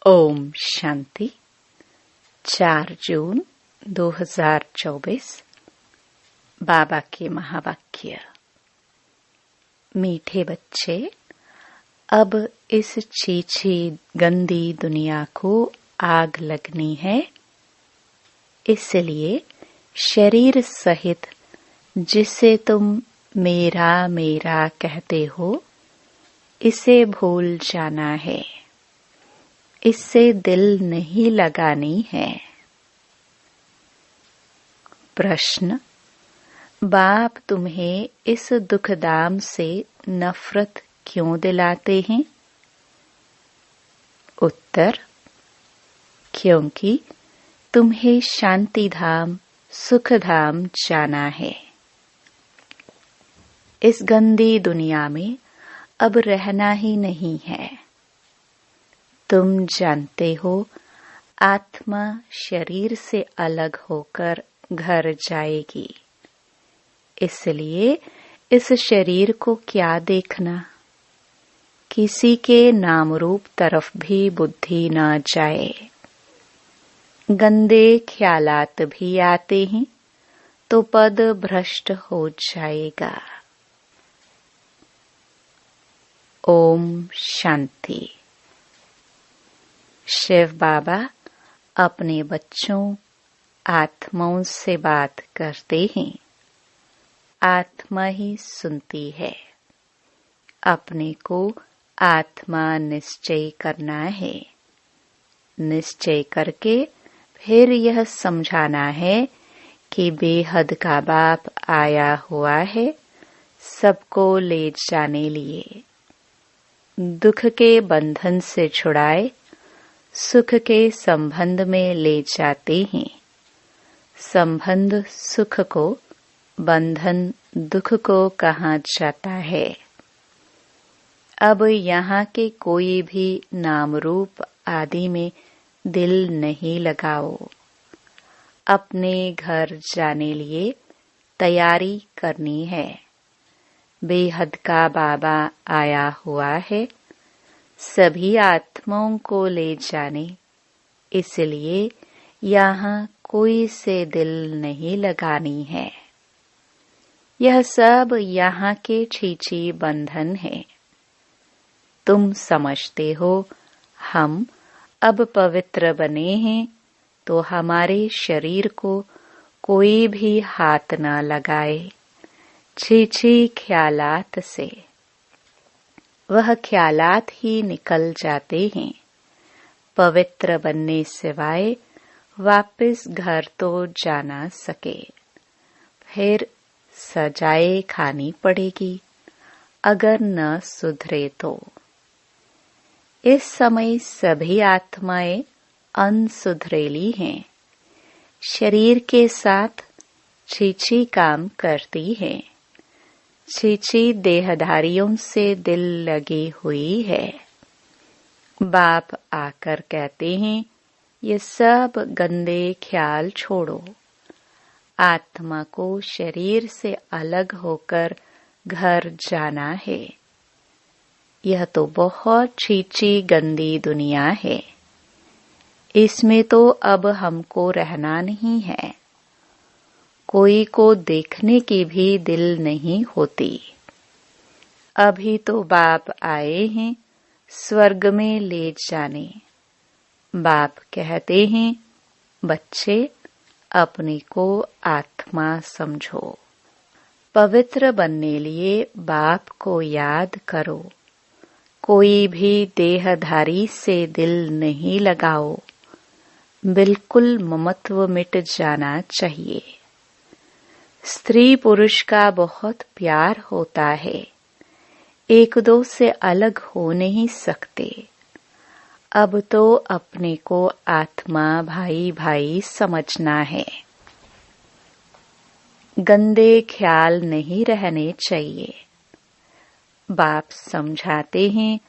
ओम शांति। 4 जून 2024। बाबा के महावाक्य। मीठे बच्चे, अब इस छीछी गंदी दुनिया को आग लगनी है, इसलिए शरीर सहित जिसे तुम मेरा मेरा कहते हो, इसे भूल जाना है। इससे दिल नहीं लगानी है। प्रश्न: बाप तुम्हें इस दुखदाम से नफरत क्यों दिलाते हैं? उत्तर: क्योंकि तुम्हें शांति धाम सुख धाम जाना है। इस गंदी दुनिया में अब रहना ही नहीं है। तुम जानते हो, आत्मा शरीर से अलग होकर घर जाएगी, इसलिए इस शरीर को क्या देखना। किसी के नाम रूप तरफ भी बुद्धि न जाए। गंदे ख्यालात भी आते हैं तो पद भ्रष्ट हो जाएगा। ओम शांति। शिव बाबा अपने बच्चों आत्माओं से बात करते हैं। आत्मा ही सुनती है। अपने को आत्मा निश्चय करना है। निश्चय करके फिर यह समझाना है कि बेहद का बाप आया हुआ है सबको ले जाने लिए। दुख के बंधन से छुड़ाए सुख के संबंध में ले जाते हैं। संबंध सुख को, बंधन दुख को कहा जाता है। अब यहाँ के कोई भी नाम रूप आदि में दिल नहीं लगाओ। अपने घर जाने लिए तैयारी करनी है। बेहद का बाबा आया हुआ है सभी आत्माओं को ले जाने, इसलिए यहाँ कोई से दिल नहीं लगानी है। यह सब यहाँ के छीछी बंधन है। तुम समझते हो हम अब पवित्र बने हैं तो हमारे शरीर को कोई भी हाथ न लगाए छीछी ख्यालात से। वह ख्यालात ही निकल जाते हैं। पवित्र बनने सिवाय वापस घर तो जा ना सके। फिर सजाए खानी पड़ेगी अगर न सुधरे तो। इस समय सभी आत्माएं अनसुधरेली हैं। शरीर के साथ छीछी काम करती हैं। छीछी देहधारियों से दिल लगी हुई है। बाप आकर कहते हैं, ये सब गंदे ख्याल छोड़ो। आत्मा को शरीर से अलग होकर घर जाना है। यह तो बहुत छीछी गंदी दुनिया है। इसमें तो अब हमको रहना नहीं है। कोई को देखने की भी दिल नहीं होती। अभी तो बाप आए हैं स्वर्ग में ले जाने। बाप कहते हैं, बच्चे अपने को आत्मा समझो। पवित्र बनने लिए बाप को याद करो। कोई भी देहधारी से दिल नहीं लगाओ। बिल्कुल ममत्व मिट जाना चाहिए। स्त्री पुरुष का बहुत प्यार होता है। एक दो से अलग हो नहीं सकते। अब तो अपने को आत्मा भाई भाई समझना है। गंदे ख्याल नहीं रहने चाहिए। बाप समझाते हैं,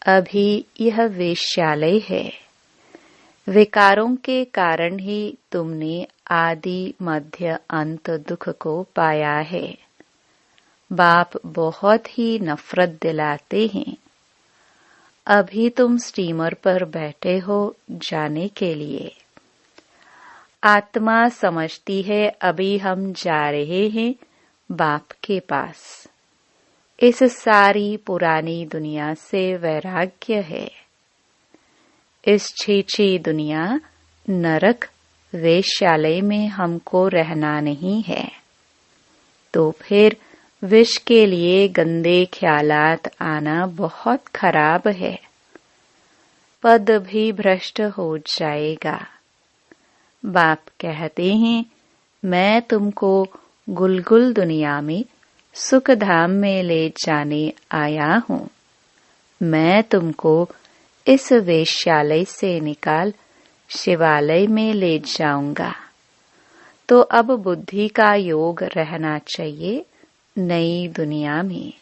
अभी यह वेश्यालय है। विकारों के कारण ही तुमने आदि मध्य अंत दुख को पाया है। बाप बहुत ही नफरत दिलाते हैं। अभी तुम स्टीमर पर बैठे हो जाने के लिए। आत्मा समझती है अभी हम जा रहे हैं बाप के पास। इस सारी पुरानी दुनिया से वैराग्य है। इस छीछी दुनिया नरक वेश्यालय में हमको रहना नहीं है। तो फिर विष के लिए गंदे ख्यालात आना बहुत खराब है। पद भी भ्रष्ट हो जाएगा। बाप कहते हैं मैं तुमको गुलगुल दुनिया में सुख धाम में ले जाने आया हूँ। मैं तुमको इस वेश्यालय से निकाल शिवालय में ले जाऊंगा। तो अब बुद्धि का योग रहना चाहिए नई दुनिया में।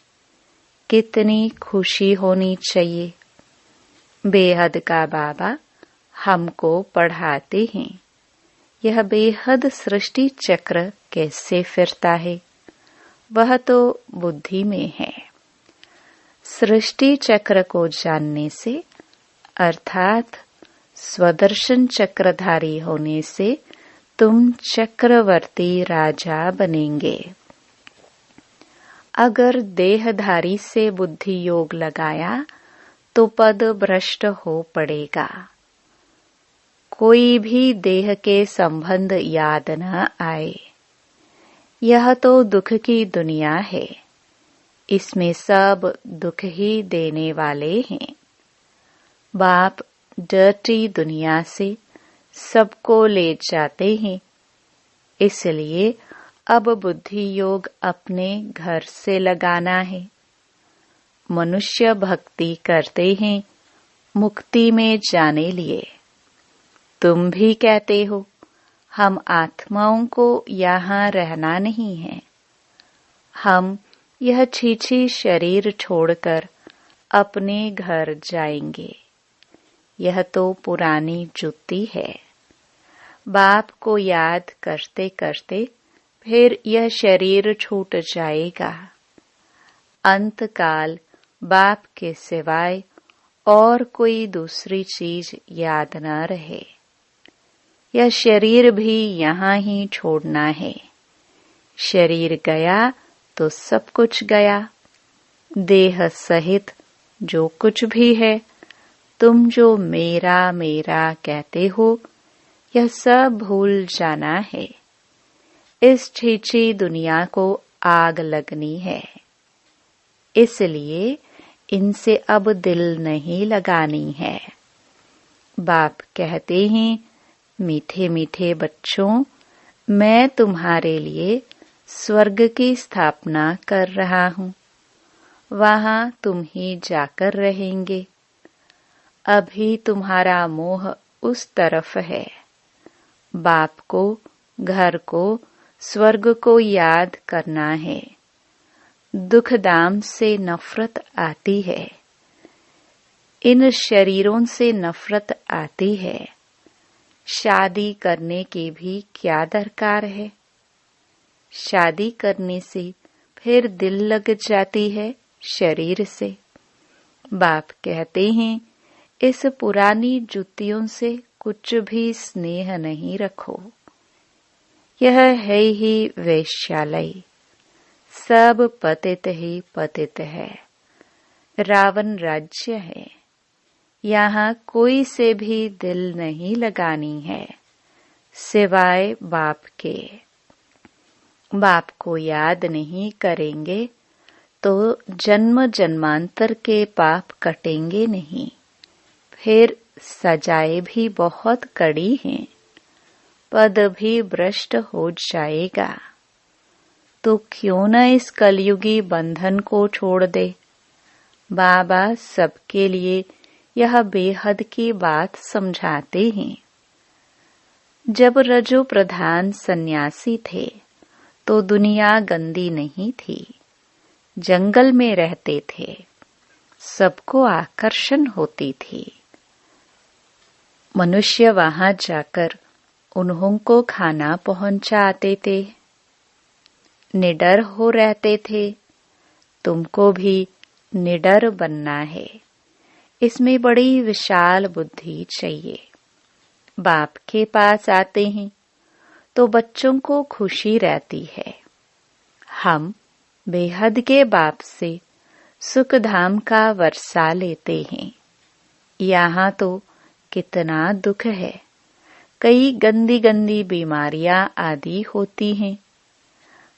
कितनी खुशी होनी चाहिए। बेहद का बाबा हमको पढ़ाते हैं यह बेहद सृष्टि चक्र कैसे फिरता है, वह तो बुद्धि में है। सृष्टि चक्र को जानने से अर्थात स्वदर्शन चक्रधारी होने से तुम चक्रवर्ती राजा बनेंगे। अगर देहधारी से बुद्धि योग लगाया तो पद भ्रष्ट हो पड़ेगा। कोई भी देह के संबंध याद न आए। यह तो दुख की दुनिया है। इसमें सब दुख ही देने वाले हैं। बाप डर्टी दुनिया से सबको ले जाते हैं। इसलिए अब बुद्धि योग अपने घर से लगाना है। मनुष्य भक्ति करते हैं मुक्ति में जाने लिए। तुम भी कहते हो हम आत्माओं को यहाँ रहना नहीं है। हम यह छीछी शरीर छोड़कर अपने घर जाएंगे। यह तो पुरानी जुत्ती है। बाप को याद करते करते फिर यह शरीर छूट जाएगा। अंतकाल बाप के सिवाय और कोई दूसरी चीज याद न रहे। यह शरीर भी यहाँ ही छोड़ना है। शरीर गया तो सब कुछ गया। देह सहित जो कुछ भी है, तुम जो मेरा मेरा कहते हो, यह सब भूल जाना है। इस छीछी दुनिया को आग लगनी है। इसलिए इनसे अब दिल नहीं लगानी है। बाप कहते हैं मीठे मीठे बच्चों, मैं तुम्हारे लिए स्वर्ग की स्थापना कर रहा हूँ। वहां तुम ही जाकर रहेंगे। अभी तुम्हारा मोह उस तरफ है। बाप को, घर को, स्वर्ग को याद करना है। दुख दाम से नफरत आती है। इन शरीरों से नफरत आती है। शादी करने की भी क्या दरकार है। शादी करने से फिर दिल लग जाती है शरीर से। बाप कहते हैं इस पुरानी जुतियों से कुछ भी स्नेह नहीं रखो। यह है ही वेश्यालय। सब पतित ही पतित है। रावण राज्य है। यहाँ कोई से भी दिल नहीं लगानी है सिवाय बाप के। बाप को याद नहीं करेंगे तो जन्म जन्मांतर के पाप कटेंगे नहीं। फिर सजाएं भी बहुत कड़ी हैं। पद भी भ्रष्ट हो जाएगा। तो क्यों न इस कलयुगी बंधन को छोड़ दे। बाबा सबके लिए यह बेहद की बात समझाते हैं। जब रजो प्रधान सन्यासी थे तो दुनिया गंदी नहीं थी। जंगल में रहते थे। सबको आकर्षण होती थी। मनुष्य वहां जाकर उन्हों को खाना पहुंचाते थे। निडर हो रहते थे। तुमको भी निडर बनना है। इसमें बड़ी विशाल बुद्धि चाहिए। बाप के पास आते हैं तो बच्चों को खुशी रहती है। हम बेहद के बाप से सुख धाम का वर्षा लेते हैं। यहाँ तो कितना दुख है, कई गंदी गंदी बीमारियां आदि होती हैं।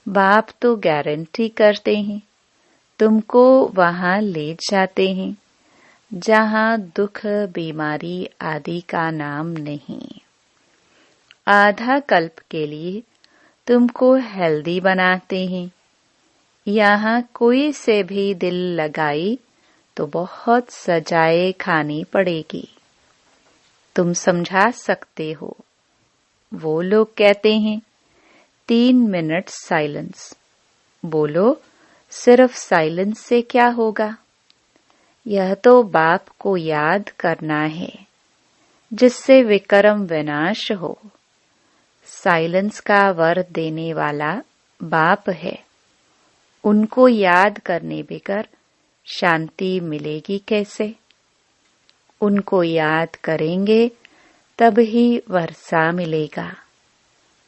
बाप तो गारंटी करते हैं, तुमको वहां ले जाते हैं जहां दुख बीमारी आदि का नाम नहीं। आधा कल्प के लिए तुमको हेल्दी बनाते हैं। यहाँ कोई से भी दिल लगाई तो बहुत सजाए खानी पड़ेगी। तुम समझा सकते हो। वो लोग कहते हैं 3 मिनट साइलेंस। बोलो सिर्फ साइलेंस से क्या होगा? यह तो बाप को याद करना है जिससे विक्रम विनाश हो। साइलेंस का वर देने वाला बाप है। उनको याद करने बगैर शांति मिलेगी कैसे? उनको याद करेंगे तब ही वर्षा मिलेगा।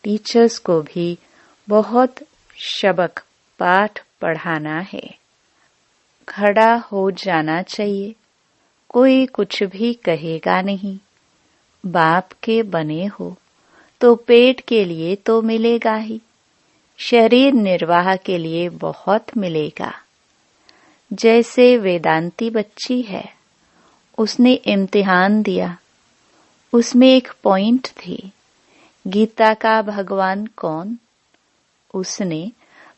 टीचर्स को भी बहुत सबक पाठ पढ़ाना है। खड़ा हो जाना चाहिए, कोई कुछ भी कहेगा नहीं। बाप के बने हो तो पेट के लिए तो मिलेगा ही, शरीर निर्वाह के लिए बहुत मिलेगा। जैसे वेदांती बच्ची है, उसने इम्तिहान दिया, उसमें एक पॉइंट थी, गीता का भगवान कौन? उसने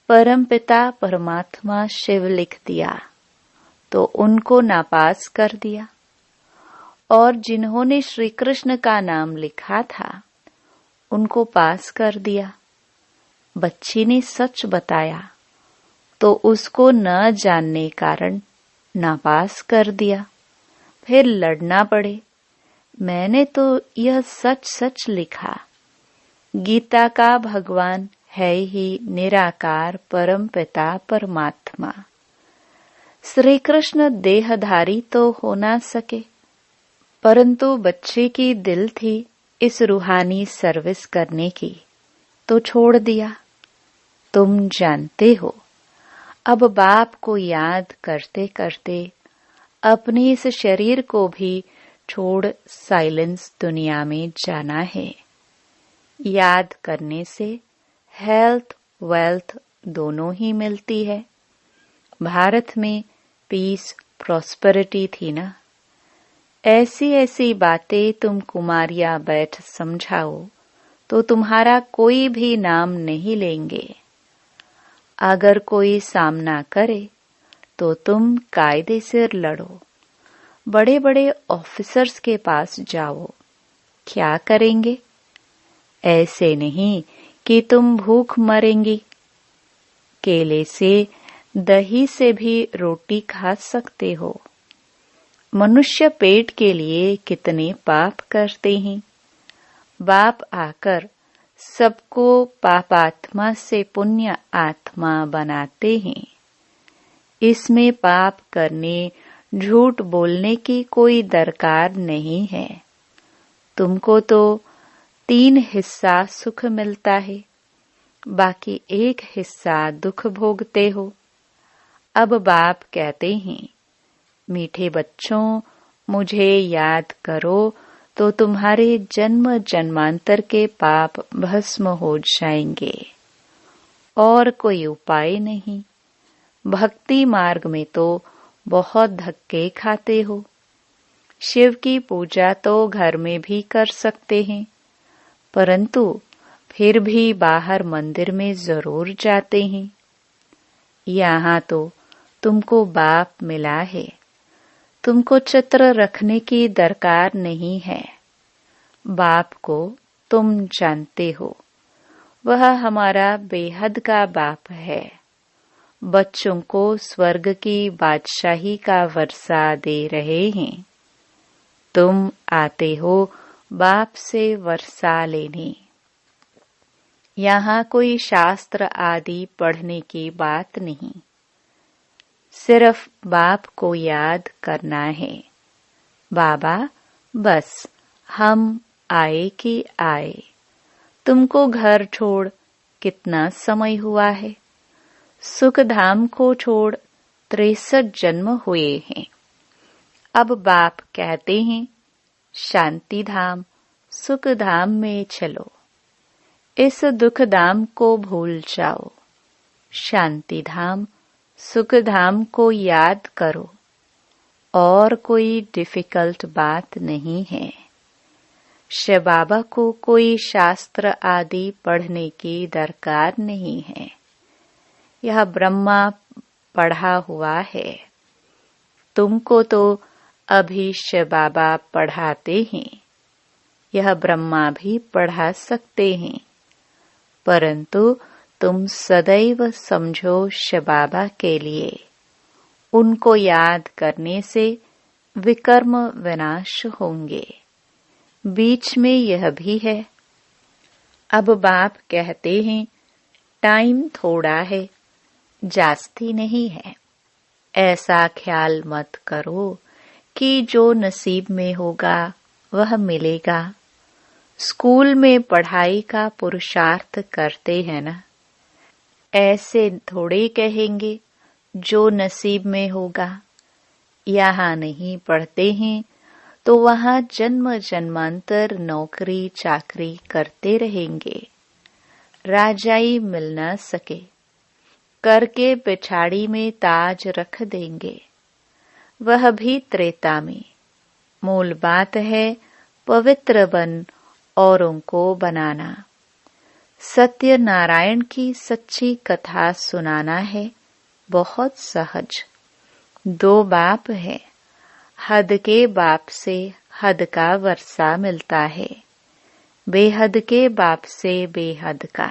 परमपिता परमात्मा शिव लिख दिया तो उनको नापास कर दिया। और जिन्होंने श्री कृष्ण का नाम लिखा था उनको पास कर दिया। बच्ची ने सच बताया तो उसको न जानने कारण नापास कर दिया। फिर लड़ना पड़े, मैंने तो यह सच सच लिखा। गीता का भगवान है ही निराकार परम पिता परमात्मा। श्री कृष्ण देहधारी तो हो ना सके, परंतु बच्चे की दिल थी इस रूहानी सर्विस करने की, तो छोड़ दिया। तुम जानते हो, अब बाप को याद करते करते अपने इस शरीर को भी छोड़ साइलेंस दुनिया में जाना है। याद करने से हेल्थ वेल्थ दोनों ही मिलती है। भारत में पीस प्रॉस्पेरिटी थी ना। ऐसी ऐसी बातें तुम कुमारियां बैठ समझाओ तो तुम्हारा कोई भी नाम नहीं लेंगे। अगर कोई सामना करे तो तुम कायदे से लड़ो। बड़े बड़े ऑफिसर्स के पास जाओ, क्या करेंगे? ऐसे नहीं कि तुम भूख मरेंगी। केले से दही से भी रोटी खा सकते हो। मनुष्य पेट के लिए कितने पाप करते हैं। बाप आकर सबको पापात्मा से पुण्य आत्मा बनाते हैं। इसमें पाप करने, झूठ बोलने की कोई दरकार नहीं है। तुमको तो 3 हिस्सा सुख मिलता है, बाकी 1 हिस्सा दुख भोगते हो। अब बाप कहते हैं, मीठे बच्चों, मुझे याद करो तो तुम्हारे जन्म जन्मांतर के पाप भस्म हो जाएंगे। और कोई उपाय नहीं। भक्ति मार्ग में तो बहुत धक्के खाते हो। शिव की पूजा तो घर में भी कर सकते हैं, परंतु फिर भी बाहर मंदिर में जरूर जाते हैं। यहाँ तो तुमको बाप मिला है, तुमको चित्र रखने की दरकार नहीं है। बाप को तुम जानते हो, वह हमारा बेहद का बाप है। बच्चों को स्वर्ग की बादशाही का वर्षा दे रहे हैं। तुम आते हो बाप से वर्षा लेने। यहाँ कोई शास्त्र आदि पढ़ने की बात नहीं, सिर्फ बाप को याद करना है। बाबा बस हम आए कि आए, तुमको घर छोड़ कितना समय हुआ है। सुख धाम को छोड़ 63 जन्म हुए हैं। अब बाप कहते हैं शांति धाम सुख धाम में चलो, इस दुख धाम को भूल जाओ। शांति धाम सुख धाम को याद करो, और कोई डिफिकल्ट बात नहीं है। शिव बाबा को कोई शास्त्र आदि पढ़ने की दरकार नहीं है। यह ब्रह्मा पढ़ा हुआ है, तुमको तो अभी शिव बाबा पढ़ाते हैं। यह ब्रह्मा भी पढ़ा सकते हैं, परंतु तुम सदैव समझो शिव बाबा के लिए। उनको याद करने से विकर्म विनाश होंगे। बीच में यह भी है। अब बाप कहते हैं टाइम थोड़ा है, जास्ती नहीं है। ऐसा ख्याल मत करो कि जो नसीब में होगा वह मिलेगा। स्कूल में पढ़ाई का पुरुषार्थ करते हैं ना, ऐसे थोड़े कहेंगे जो नसीब में होगा। यहाँ नहीं पढ़ते हैं तो वहाँ जन्म जन्मांतर नौकरी चाकरी करते रहेंगे, राजाई मिल न सके, करके पिछाड़ी में ताज रख देंगे, वह भी त्रेता में। मूल बात है पवित्र बन औरों को बनाना, सत्य नारायण की सच्ची कथा सुनाना है। बहुत सहज। दो बाप है, हद के बाप से हद का वर्षा मिलता है, बेहद के बाप से बेहद का।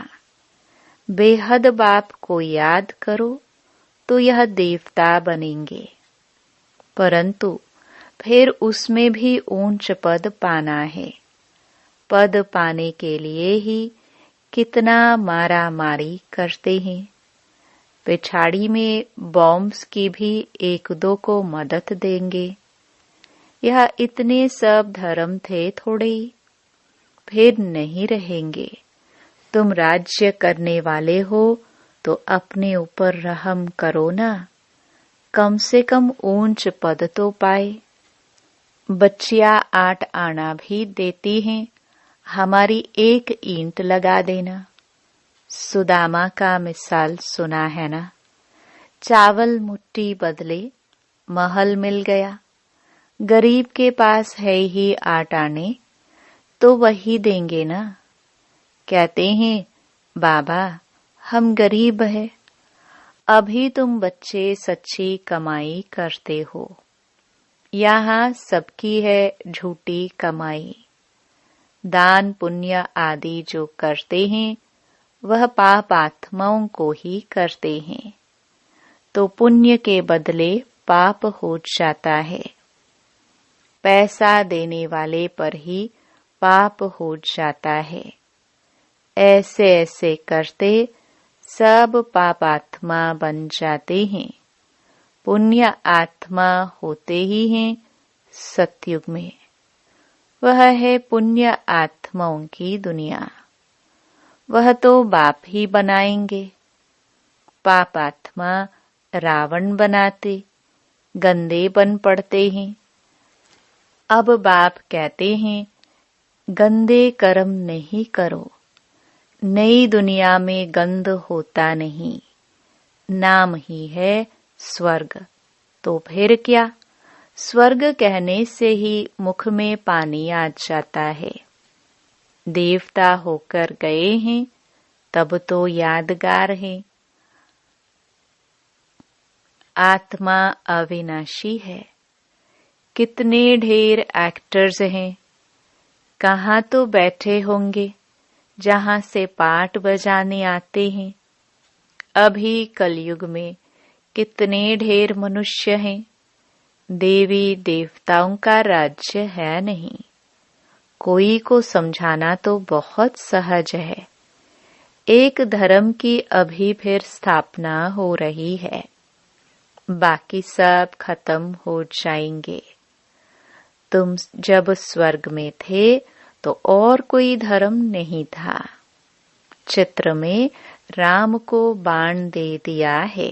बेहद बाप को याद करो तो यह देवता बनेंगे, परंतु फिर उसमें भी ऊंच पद पाना है। पद पाने के लिए ही कितना मारा मारी करते हैं। पिछाड़ी में बॉम्ब्स की भी एक दो को मदद देंगे। यह इतने सब धर्म थे थोड़े ही, फिर नहीं रहेंगे। तुम राज्य करने वाले हो तो अपने ऊपर रहम करो ना, कम से कम ऊंच पद तो पाए। बच्चियां 8 आना भी देती हैं, हमारी एक ईंट लगा देना। सुदामा का मिसाल सुना है ना, चावल मुट्ठी बदले महल मिल गया। गरीब के पास है ही 8 आने तो वही देंगे ना। कहते हैं बाबा हम गरीब है। अभी तुम बच्चे सच्ची कमाई करते हो, यहाँ सबकी है झूठी कमाई। दान पुण्य आदि जो करते हैं वह पाप आत्माओं को ही करते हैं, तो पुण्य के बदले पाप हो जाता है। पैसा देने वाले पर ही पाप हो जाता है। ऐसे ऐसे करते सब पाप आत्मा बन जाते हैं। पुण्य आत्मा होते ही हैं सतयुग में। वह है पुण्य आत्माओं की दुनिया। वह तो बाप ही बनाएंगे। पाप आत्मा रावण बनाते गंदे बन पड़ते हैं। अब बाप कहते हैं गंदे कर्म नहीं करो। नई दुनिया में गंध होता नहीं, नाम ही है स्वर्ग। तो फिर क्या, स्वर्ग कहने से ही मुख में पानी आ जाता है। देवता होकर गए हैं तब तो यादगार है। आत्मा अविनाशी है। कितने ढेर एक्टर्स हैं, कहाँ तो बैठे होंगे जहाँ से पाठ बजाने आते हैं। अभी कलयुग में कितने ढेर मनुष्य हैं। देवी देवताओं का राज्य है नहीं। कोई को समझाना तो बहुत सहज है। एक धर्म की अभी फिर स्थापना हो रही है, बाकी सब खत्म हो जाएंगे। तुम जब स्वर्ग में थे तो और कोई धर्म नहीं था। चित्र में राम को बाण दे दिया है,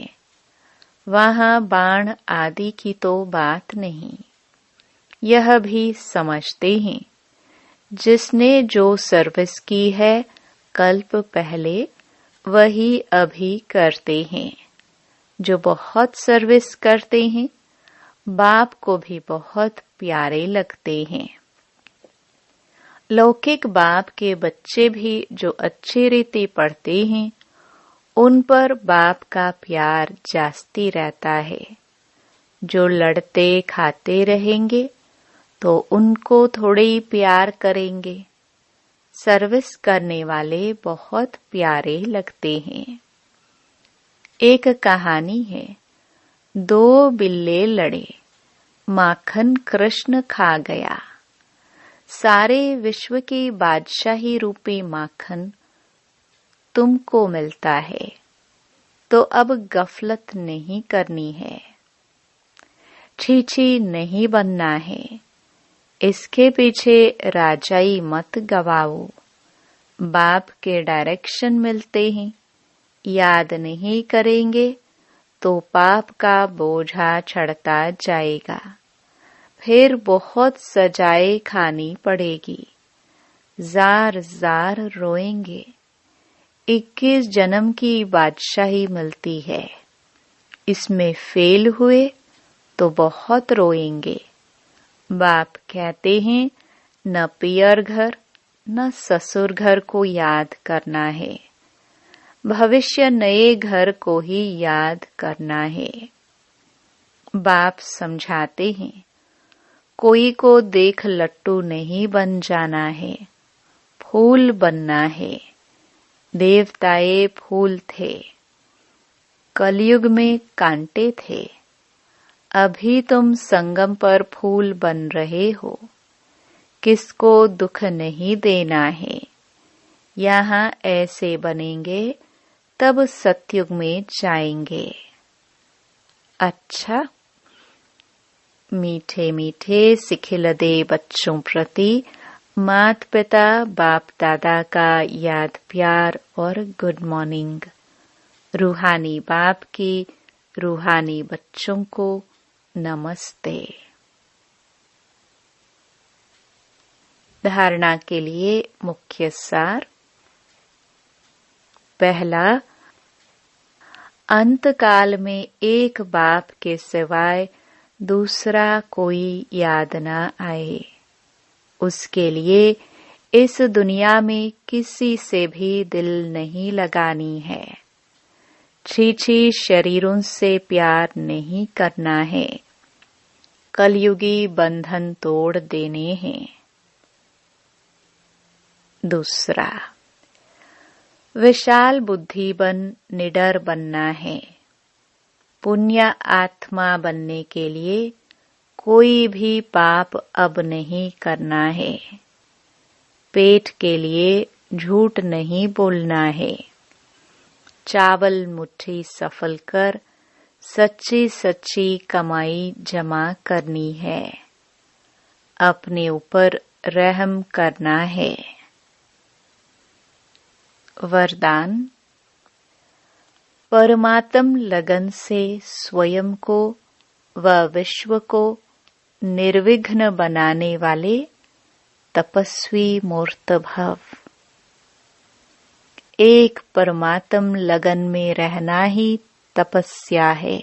वहां बाण आदि की तो बात नहीं। यह भी समझते हैं जिसने जो सर्विस की है कल्प पहले, वही अभी करते हैं। जो बहुत सर्विस करते हैं बाप को भी बहुत प्यारे लगते हैं। लौकिक बाप के बच्चे भी जो अच्छी रीति पढ़ते हैं उन पर बाप का प्यार जास्ती रहता है। जो लड़ते खाते रहेंगे तो उनको थोड़े ही प्यार करेंगे। सर्विस करने वाले बहुत प्यारे लगते हैं। एक कहानी है, दो बिल्ले लड़े, माखन कृष्ण खा गया। सारे विश्व की बादशाही रूपी माखन तुमको मिलता है, तो अब गफलत नहीं करनी है, छीछी नहीं बनना है। इसके पीछे राजाई मत गवाओ। बाप के डायरेक्शन मिलते हैं, याद नहीं करेंगे तो पाप का बोझा चढ़ता जाएगा। फिर बहुत सजाए खानी पड़ेगी, जार जार रोएंगे। 21 जन्म की बादशाही मिलती है, इसमें फेल हुए तो बहुत रोएंगे। बाप कहते हैं न पियर घर न ससुर घर को याद करना है, भविष्य नए घर को ही याद करना है। बाप समझाते हैं कोई को देख लट्टू नहीं बन जाना है, फूल बनना है। देवताए फूल थे, कलयुग में कांटे थे। अभी तुम संगम पर फूल बन रहे हो, किसको दुख नहीं देना है। यहाँ ऐसे बनेंगे तब सतयुग में जाएंगे। अच्छा, मीठे मीठे सिखिलदे बच्चों प्रति माता पिता बाप दादा का याद प्यार और गुड मॉर्निंग। रूहानी बाप की रूहानी बच्चों को नमस्ते। धारणा के लिए मुख्य सार। पहला, अंत काल में एक बाप के सिवाय दूसरा कोई याद न आए, उसके लिए इस दुनिया में किसी से भी दिल नहीं लगानी है। छीछी शरीरों से प्यार नहीं करना है, कलयुगी बंधन तोड़ देने हैं। दूसरा, विशाल बुद्धि बन निडर बनना है। पुण्य आत्मा बनने के लिए कोई भी पाप अब नहीं करना है। पेट के लिए झूठ नहीं बोलना है। चावल मुट्ठी सफल कर सच्ची सच्ची कमाई जमा करनी है। अपने ऊपर रहम करना है। वरदान, परमात्म लगन से स्वयं को व विश्व को निर्विघ्न बनाने वाले तपस्वी मूर्त भव। एक परमात्म लगन में रहना ही तपस्या है।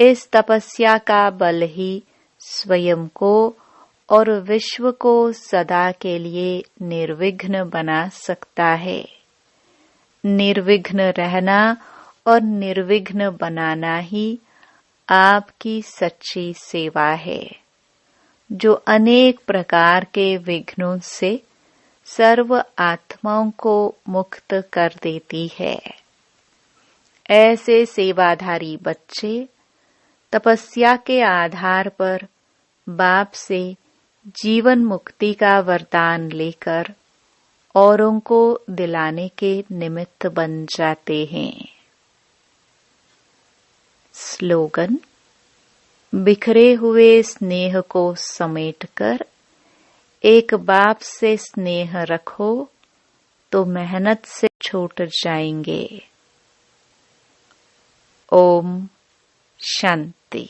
इस तपस्या का बल ही स्वयं को और विश्व को सदा के लिए निर्विघ्न बना सकता है। निर्विघ्न रहना और निर्विघ्न बनाना ही आपकी सच्ची सेवा है, जो अनेक प्रकार के विघ्नों से सर्व आत्माओं को मुक्त कर देती है। ऐसे सेवाधारी बच्चे तपस्या के आधार पर बाप से जीवन मुक्ति का वरदान लेकर औरों को दिलाने के निमित्त बन जाते हैं। स्लोगन, बिखरे हुए स्नेह को समेटकर एक बाप से स्नेह रखो तो मेहनत से छूट जाएंगे। ओम शांति।